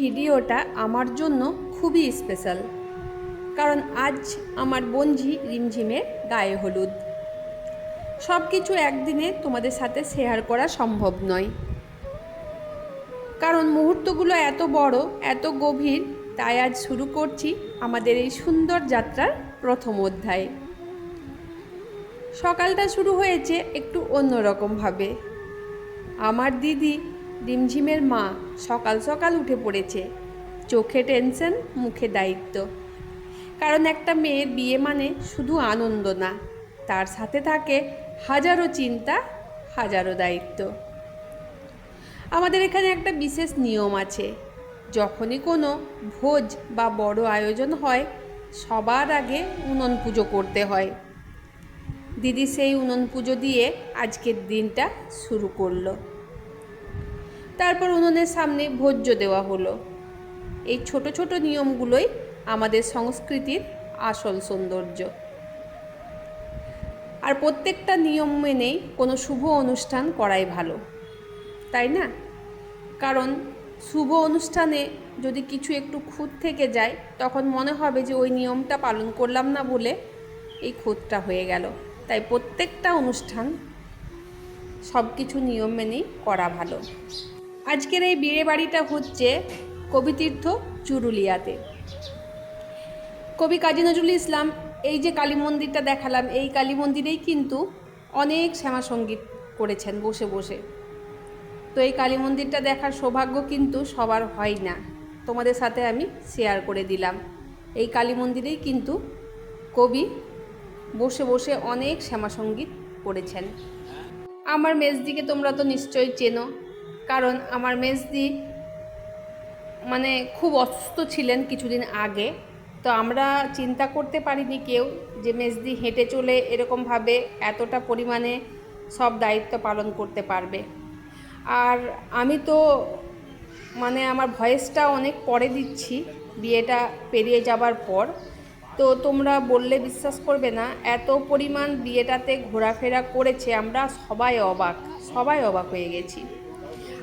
ভিডিওটা আমার জন্য খুবই স্পেশাল, কারণ আজ আমার বোনঝি রিমঝিমের গায়ে হলুদ। সব কিছু একদিনে তোমাদের সাথে শেয়ার করা সম্ভব নয়, কারণ মুহূর্তগুলো এত বড়, এত গভীর। তাই আজ শুরু করছি আমাদের এই সুন্দর যাত্রার প্রথম অধ্যায়। সকালটা শুরু হয়েছে একটু অন্যরকমভাবে। আমার দিদি রিমঝিমের মা সকাল সকাল উঠে পড়েছে। চোখে টেনশন, মুখে দায়িত্ব। কারণ একটা মেয়ের বিয়ে মানে শুধু আনন্দ না, তার সাথে থাকে হাজারো চিন্তা, হাজারো দায়িত্ব। আমাদের এখানে একটা বিশেষ নিয়ম আছে, যখনই কোনো ভোজ বা বড় আয়োজন হয় সবার আগে উনুন পুজো করতে হয়। দিদি সেই উনুন পুজো দিয়ে আজকের দিনটা শুরু করলো। তারপর উনুনের সামনে ভোজ্য দেওয়া হলো। এই ছোট ছোট নিয়মগুলোই আমাদের সংস্কৃতির আসল সৌন্দর্য। আর প্রত্যেকটা নিয়ম মেনেই কোনো শুভ অনুষ্ঠান করাই ভালো, তাই না? কারণ শুভ অনুষ্ঠানে যদি কিছু একটু খুঁত থেকে যায়, তখন মনে হবে যে ওই নিয়মটা পালন করলাম না বলে এই খুঁতটা হয়ে গেল। তাই প্রত্যেকটা অনুষ্ঠান সব কিছু নিয়ম মেনেই করা ভালো। আজকের এই বিয়ে বাড়িটা হচ্ছে কবিতীর্থ চুরুলিয়াতে। কবি কাজী নজরুল ইসলাম এই যে কালী মন্দিরটা দেখালাম, এই কালী মন্দিরেই কিন্তু অনেক শ্যামা সঙ্গীত করেছেন বসে বসে। তো এই কালী মন্দিরটা দেখার সৌভাগ্য কিন্তু সবার হয় না, তোমাদের সাথে আমি শেয়ার করে দিলাম। এই কালী মন্দিরেই কিন্তু কবি বসে বসে অনেক শ্যামা সঙ্গীত করেছেন। আমার মেজদিকে তোমরা তো নিশ্চয়ই চেনো, কারণ আমার মেজদি মানে খুব অসুস্থ ছিলেন কিছুদিন আগে। তো আমরা চিন্তা করতে পারিনি কেউ যে মেজদি হেঁটে চলে এরকমভাবে এতটা পরিমাণে সব দায়িত্ব পালন করতে পারবে। আর আমি তো মানে আমার ভয়েসটা অনেক পরে দিচ্ছি বিয়েটা পেরিয়ে যাবার পর। তো তোমরা বললে বিশ্বাস করবে না, এত পরিমাণ বিয়েটাতে ঘোরাফেরা করেছে, আমরা সবাই অবাক হয়ে গেছি।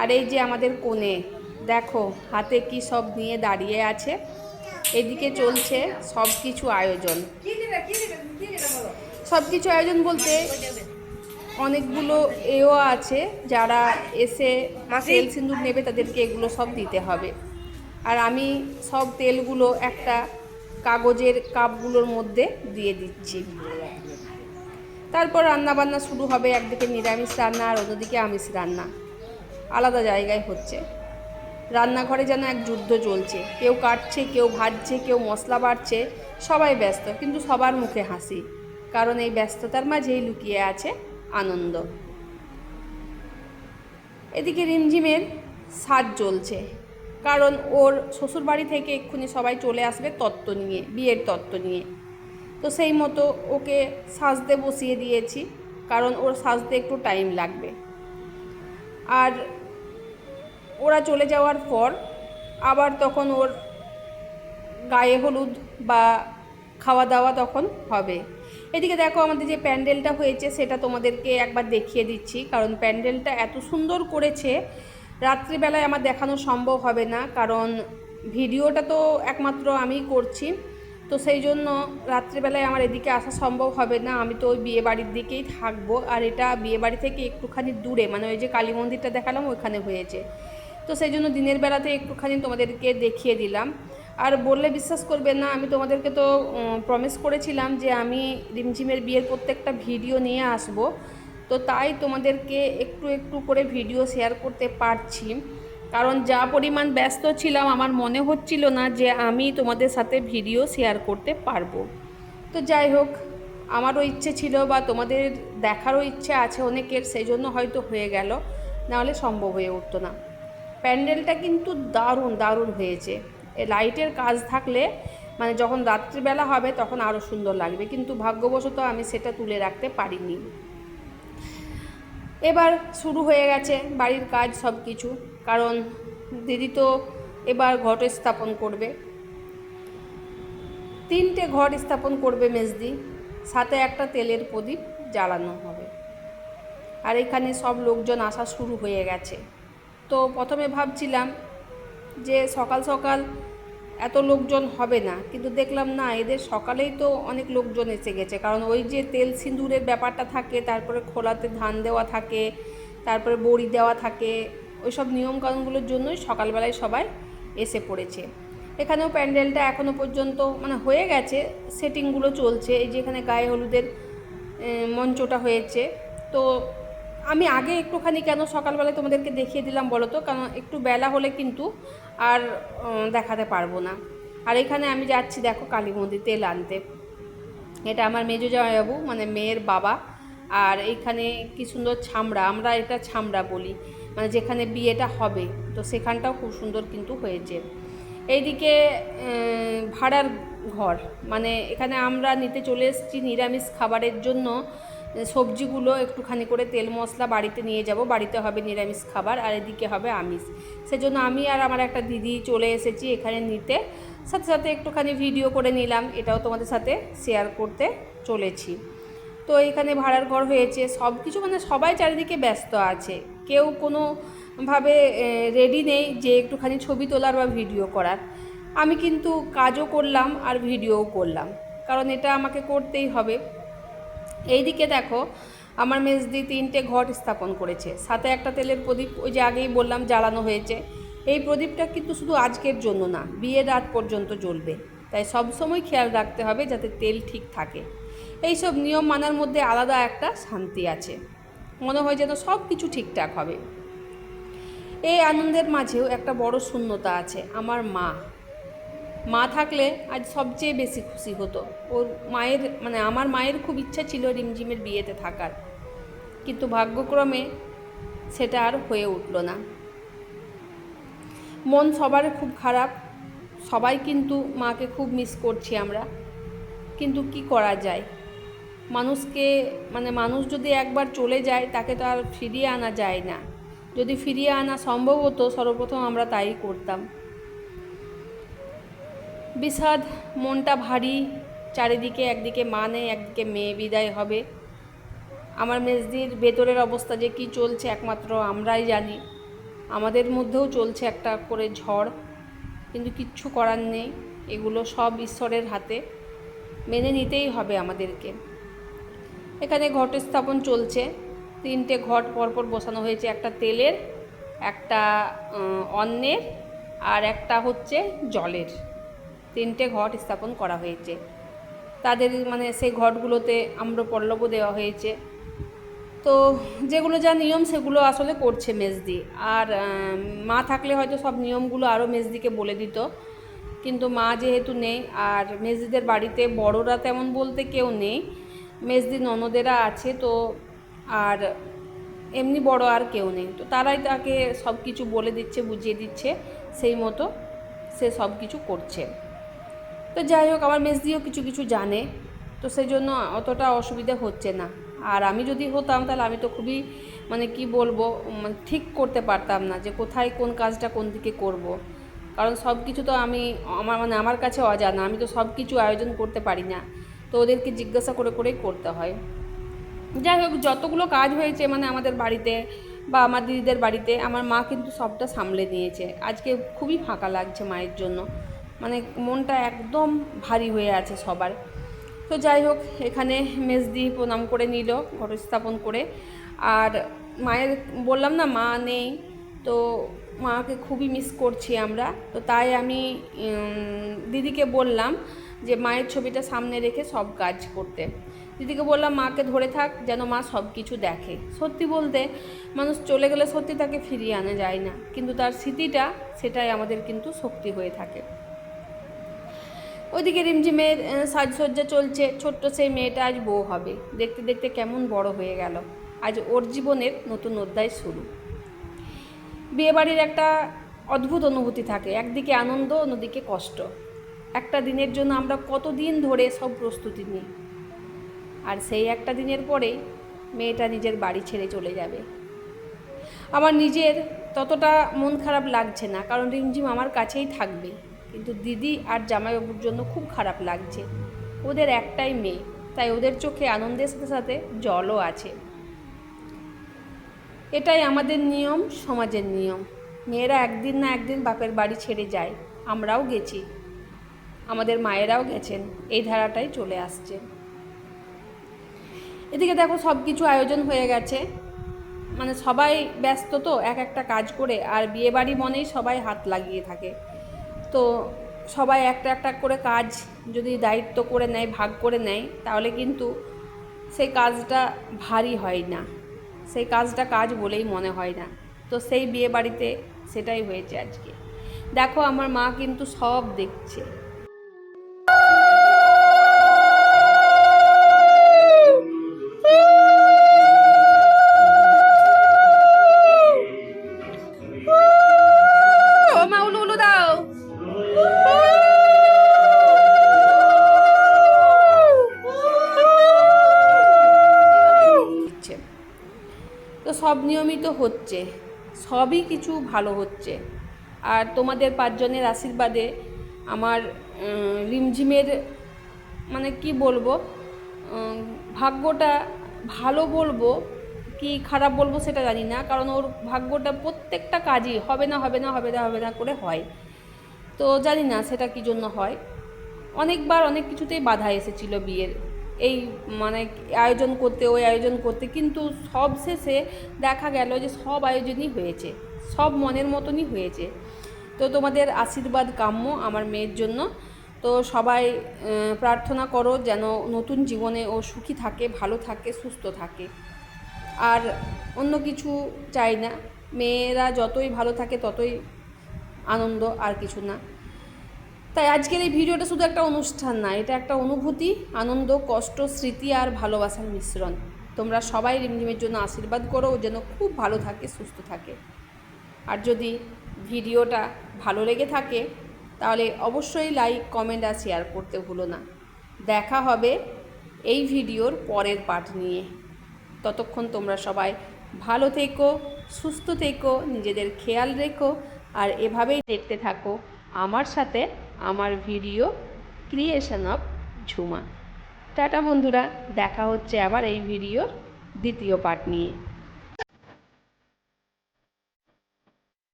আর এই যে আমাদের কোণে দেখো হাতে কি সব নিয়ে দাঁড়িয়ে আছে। এদিকে চলছে সব কিছু আয়োজন। সব কিছু আয়োজন বলতে অনেকগুলো এও আছে যারা এসে তেল সিঁদুর নেবে, তাদেরকে এগুলো সব দিতে হবে। আর আমি সব তেলগুলো একটা কাগজের কাপগুলোর মধ্যে দিয়ে দিচ্ছি। তারপর রান্না বান্না শুরু হবে। একদিকে নিরামিষ রান্না আর অন্যদিকে আমিষ রান্না, আলাদা জায়গায় হচ্ছে। রান্নাঘরে যেন এক যুদ্ধ চলছে, কেউ কাটছে, কেউ ভাজছে, কেউ মশলা বাড়ছে। সবাই ব্যস্ত, কিন্তু সবার মুখে হাসি, কারণ এই ব্যস্ততার মাঝেই লুকিয়ে আছে আনন্দ। এদিকে রিমঝিমের সাজ চলছে, কারণ ওর শ্বশুরবাড়ি থেকে এক্ষুনি সবাই চলে আসবে তত্ত্ব নিয়ে, বিয়ের তত্ত্ব নিয়ে। তো সেই মতো ওকে সাজতে বসিয়ে দিয়েছি, কারণ ওর সাজতে একটু টাইম লাগবে। আর ওরা চলে যাওয়ার পর আবার তখন ওর গায়ে হলুদ বা খাওয়া দাওয়া তখন হবে। এদিকে দেখো আমাদের যে প্যান্ডেলটা হয়েছে সেটা তোমাদেরকে একবার দেখিয়ে দিচ্ছি, কারণ প্যান্ডেলটা এত সুন্দর করেছে, রাত্রিবেলায় আমার দেখানো সম্ভব হবে না, কারণ ভিডিওটা তো একমাত্র আমিই করছি। তো সেই জন্য রাত্রিবেলায় আমার এদিকে আসা সম্ভব হবে না, আমি তো ওই বিয়ে বাড়ির দিকেই থাকবো। আর এটা বিয়ে বাড়ি থেকে একটুখানি দূরে, মানে ওই যে কালী মন্দিরটা দেখালাম ওইখানে হয়েছে। তো সেই জন্য দিনের বেলাতে একটুখানি তোমাদেরকে দেখিয়ে দিলাম। আর বললে বিশ্বাস করবে না, আমি তোমাদেরকে তো প্রমিস করেছিলাম যে আমি রিমঝিমের বিয়ের প্রত্যেকটা ভিডিও নিয়ে আসব। তো তাই তোমাদেরকে একটু একটু করে ভিডিও শেয়ার করতে পারছি, কারণ যা পরিমাণ ব্যস্ত ছিলাম আমার মনে হচ্ছিল না যে আমি তোমাদের সাথে ভিডিও শেয়ার করতে পারবো। তো যাই হোক, আমারও ইচ্ছে ছিল বা তোমাদের দেখারও ইচ্ছে আছে অনেকের, সেই জন্য হয়তো হয়ে গেল, নাহলে সম্ভব হয়ে উঠতো না। প্যান্ডেলটা কিন্তু দারুণ দারুণ হয়েছে। লাইটের কাজ থাকলে মানে যখন রাত্রিবেলা হবে তখন আরও সুন্দর লাগবে, কিন্তু ভাগ্যবশত আমি সেটা তুলে রাখতে পারিনি। এবার শুরু হয়ে গেছে বাড়ির কাজ সব কিছু, কারণ দিদি তো এবার ঘট স্থাপন করবে। 3টে ঘট স্থাপন করবে মেজদি, সাথে একটা তেলের প্রদীপ জ্বালানো হবে। আর এখানে সব লোকজন আসা শুরু হয়ে গেছে। তো প্রথমে ভাবছিলাম যে সকাল সকাল এত লোকজন হবে না, কিন্তু দেখলাম না, এদের সকালেই তো অনেক লোকজন এসে গেছে। কারণ ওই যে তেল সিঁদুরের ব্যাপারটা থাকে, তারপরে খোলাতে ধান দেওয়া থাকে, তারপরে বড়ি দেওয়া থাকে, ওই সব নিয়মকানুনগুলোর জন্যই সকালবেলায় সবাই এসে পড়েছে। এখানেও প্যান্ডেলটা এখনও পর্যন্ত মানে হয়ে গেছে, সেটিংগুলো চলছে। এই যে এখানে গায়ে হলুদের মঞ্চটা হয়েছে। তো আমি আগে একটুখানি কেন সকালবেলায় তোমাদেরকে দেখিয়ে দিলাম বলো তো, কারণ একটু বেলা হলে কিন্তু আর দেখাতে পারবো না। আর এখানে আমি যাচ্ছি দেখো কালী মন্দির তেল আনতে। এটা আমার মেজো জামাইবাবু মানে মেয়ের বাবা। আর এইখানে কি সুন্দর ছামড়া, আমরা এটা ছামড়া বলি, মানে যেখানে বিয়েটা হবে, তো সেখানটাও খুব সুন্দর কিন্তু হয়েছে। এইদিকে ভাড়ার ঘর, মানে এখানে আমরা নিতে চলে এসেছি নিরামিষ খাবারের জন্য সবজিগুলো একটুখানি করে তেল মশলা বাড়িতে নিয়ে যাব, বাড়িতে হবে নিরামিষ খাবার আর এদিকে হবে আমিষ। সেজন্য আমি আর আমার একটা দিদি চলে এসেছি এখানে নিতে, সাথে সাথে একটুখানি ভিডিও করে নিলাম, এটাও তোমাদের সাথে শেয়ার করতে চলেছি। তো এখানে ভাড়ার ঘর হয়েছে, সব কিছু মানে সবাই চারিদিকে ব্যস্ত আছে, কেউ কোনোভাবে রেডি নেই যে একটুখানি ছবি তোলার বা ভিডিও করার। আমি কিন্তু কাজও করলাম আর ভিডিওও করলাম, কারণ এটা আমাকে করতেই হবে। এইদিকে দেখো আমার মেজদি 3টে ঘট স্থাপন করেছে, সাথে একটা তেলের প্রদীপ ওই যে আগেই বললাম জ্বালানো হয়েছে। এই প্রদীপটা কিন্তু শুধু আজকের জন্য না, বিয়ের রাত পর্যন্ত জ্বলবে, তাই সবসময় খেয়াল রাখতে হবে যাতে তেল ঠিক থাকে। এই সব নিয়ম মানার মধ্যে আলাদা একটা শান্তি আছে, মনে হয় যেন সব কিছু ঠিকঠাক হবে। এই আনন্দের মাঝেও একটা বড় শূন্যতা আছে। আমার মা থাকলে আজ সবচেয়ে বেশি খুশি হতো। ওর মায়ের মানে আমার মায়ের খুব ইচ্ছা ছিল রিমঝিমের বিয়েতে থাকার, কিন্তু ভাগ্যক্রমে সেটা আর হয়ে উঠল না। মন সবার খুব খারাপ, সবাই কিন্তু মাকে খুব মিস করছি আমরা, কিন্তু কি করা যায়। মানুষকে মানে মানুষ যদি একবার চলে যায় তাকে তো আর ফিরিয়ে আনা যায় না। যদি ফিরিয়ে আনা সম্ভব হতো সর্বপ্রথম আমরা তাই করতাম। বিষাদ, মনটা ভারী, চারিদিকে একদিকে মা নেই, একদিকে মেয়ে বিদায় হবে। আমার মেজদির ভেতরের অবস্থা যে কী চলছে একমাত্র আমরাই জানি। আমাদের মধ্যেও চলছে একটা করে ঝড়, কিন্তু কিচ্ছু করার নেই, এগুলো সব ঈশ্বরের হাতে, মেনে নিতেই হবে আমাদেরকে। এখানে ঘট স্থাপন চলছে, 3টে ঘট পরপর বসানো হয়েছে, একটা তেলের, একটা অন্নের, আর একটা হচ্ছে জলের। 3টে ঘট স্থাপন করা হয়েছে। তাদের মানে সেই ঘটগুলোতে আম্রপল্লবও দেওয়া হয়েছে। তো যেগুলো যা নিয়ম সেগুলো আসলে করছে মেজদি। আর মা থাকলে হয়তো সব নিয়মগুলো আরও মেজদিকে বলে দিত, কিন্তু মা যেহেতু নেই, আর মেজদিদের বাড়িতে বড়রা তেমন বলতে কেউ নেই, মেজদি ননদেরা আছে তো, আর এমনি বড় আর কেউ নেই, তো তারাই তাকে সব কিছু বলে দিচ্ছে, বুঝিয়ে দিচ্ছে, সেই মতো সে সব কিছু করছে। তো যাই হোক, আমার মেজদিও কিছু কিছু জানে, তো সেই জন্য অতটা অসুবিধা হচ্ছে না। আর আমি যদি হতাম তাহলে আমি তো খুবই মানে কি বলবো, মানে ঠিক করতে পারতাম না যে কোথায় কোন কাজটা কোন দিকে করব। কারণ সব কিছু তো আমার কাছে অজানা, আমি তো সব কিছু আয়োজন করতে পারি না, তো ওদেরকে জিজ্ঞাসা করে করেই করতে হয়। যাই হোক, যতগুলো কাজ হয়েছে মানে আমাদের বাড়িতে বা আমার দিদিদের বাড়িতে, আমার মা কিন্তু সবটা সামলে নিয়েছে। আজকে খুবই ফাঁকা লাগছে মায়ের জন্য, মানে মনটা একদম ভারী হয়ে আছে সবার। তো যাই হোক, এখানে মেজদি প্রণাম করে নিল ঘট স্থাপন করে। আর মায়ের বললাম না মা নেই, তো মাকে খুবই মিস করছি আমরা। তো তাই আমি দিদিকে বললাম যে মায়ের ছবিটা সামনে রেখে সব কাজ করতে। দিদিকে বললাম মাকে ধরে থাক, যেন মা সব কিছু দেখে। সত্যি বলতে মানুষ চলে গেলে সত্যি তাকে ফিরিয়ে আনা যায় না, কিন্তু তার স্মৃতিটা সেটাই আমাদের কিন্তু শক্তি হয়ে থাকে। ওইদিকে রিমঝিমের সাজসজ্জা চলছে, ছোট্ট সেই মেয়েটা আজ বউ হবে। দেখতে দেখতে কেমন বড় হয়ে গেল, আজ ওর জীবনের নতুন অধ্যায় শুরু। বিয়েবাড়ির একটা অদ্ভুত অনুভূতি থাকে, একদিকে আনন্দ, অন্যদিকে কষ্ট। একটা দিনের জন্য আমরা কতদিন ধরে সব প্রস্তুতি নিই, আর সেই একটা দিনের পরেই মেয়েটা নিজের বাড়ি ছেড়ে চলে যাবে। আমার নিজের ততটা মন খারাপ লাগছে না, কারণ রিমঝিম আমার কাছেই থাকবে, কিন্তু দিদি আর জামাইবাবুর জন্য খুব খারাপ লাগছে। ওদের একটাই মেয়ে, তাই ওদের চোখে আনন্দের সাথে সাথে জলও আছে। এটাই আমাদের নিয়ম, সমাজের নিয়ম। মেয়েরা একদিন না একদিন বাপের বাড়ি ছেড়ে যায়, আমরাও গেছি, আমাদের মায়েরাও গেছেন, এই ধারাটাই চলে আসছে। এদিকে দেখো সব কিছু আয়োজন হয়ে গেছে, মানে সবাই ব্যস্ত তো এক একটা কাজ করে, আর বিয়েবাড়ি মনেই সবাই হাত লাগিয়ে থাকে। তো সবাই একটা একটা করে কাজ যদি দায়িত্ব করে নেয়, ভাগ করে নেয়, তাহলে কিন্তু সেই কাজটা ভারী হয় না, সেই কাজটা কাজ বলেই মনে হয় না। তো সেই বিয়ে বাড়িতে সেটাই হয়েছে আজকে। দেখো আমার মা কিন্তু সব দেখছে। ও মা উলু উলু দাও। তো সব নিয়মিত হচ্ছে, সবই কিছু ভালো হচ্ছে। আর তোমাদের 5 জনের আশীর্বাদে আমার রিমঝিমের মানে কি বলবো, ভাগ্যটা ভালো বলবো কি খারাপ বলবো সেটা জানি না, কারণ ওর ভাগ্যটা প্রত্যেকটা কাজই হবে না হবে না হবে না হবে না করে হয়। তো জানি না সেটা কী জন্য হয়। অনেকবার অনেক কিছুতেই বাধা এসেছিল বিয়ের, এই মানে আয়োজন করতে ওই আয়োজন করতে, কিন্তু সব শেষে দেখা গেল যে সব আয়োজনই হয়েছে, সব মনের মতনই হয়েছে। তো তোমাদের আশীর্বাদ কাম্য আমার মেয়ের জন্য। তো সবাই প্রার্থনা করো যেন নতুন জীবনে ও সুখী থাকে, ভালো থাকে, সুস্থ থাকে। আর অন্য কিছু চাই না, মেয়েরা যতই ভালো থাকে ততই আনন্দ, আর কিছু না। তাই আজকের এই ভিডিওটা শুধু একটা অনুষ্ঠান না, এটা একটা অনুভূতি, আনন্দ, কষ্ট, স্মৃতি আর ভালোবাসার মিশ্রণ। তোমরা সবাই রিমঝিমের জন্য আশীর্বাদ করো, ও যেন খুব ভালো থাকে, সুস্থ থাকে। আর যদি ভিডিওটা ভালো লেগে থাকে তাহলে অবশ্যই লাইক, কমেন্ট আর শেয়ার করতে ভুলো না। দেখা হবে এই ভিডিওর পরের পার্ট নিয়ে। ততক্ষণ তোমরা সবাই ভালো থেকো, সুস্থ থেকো, নিজেদের খেয়াল রেখো, আর এভাবেই দেখতে থাকো আমার সাথে আমার video creation of Jhuma. Tata বন্ধুরা, দেখা হচ্ছে আবার এই ভিডিওর দ্বিতীয় পার্ট নিয়ে।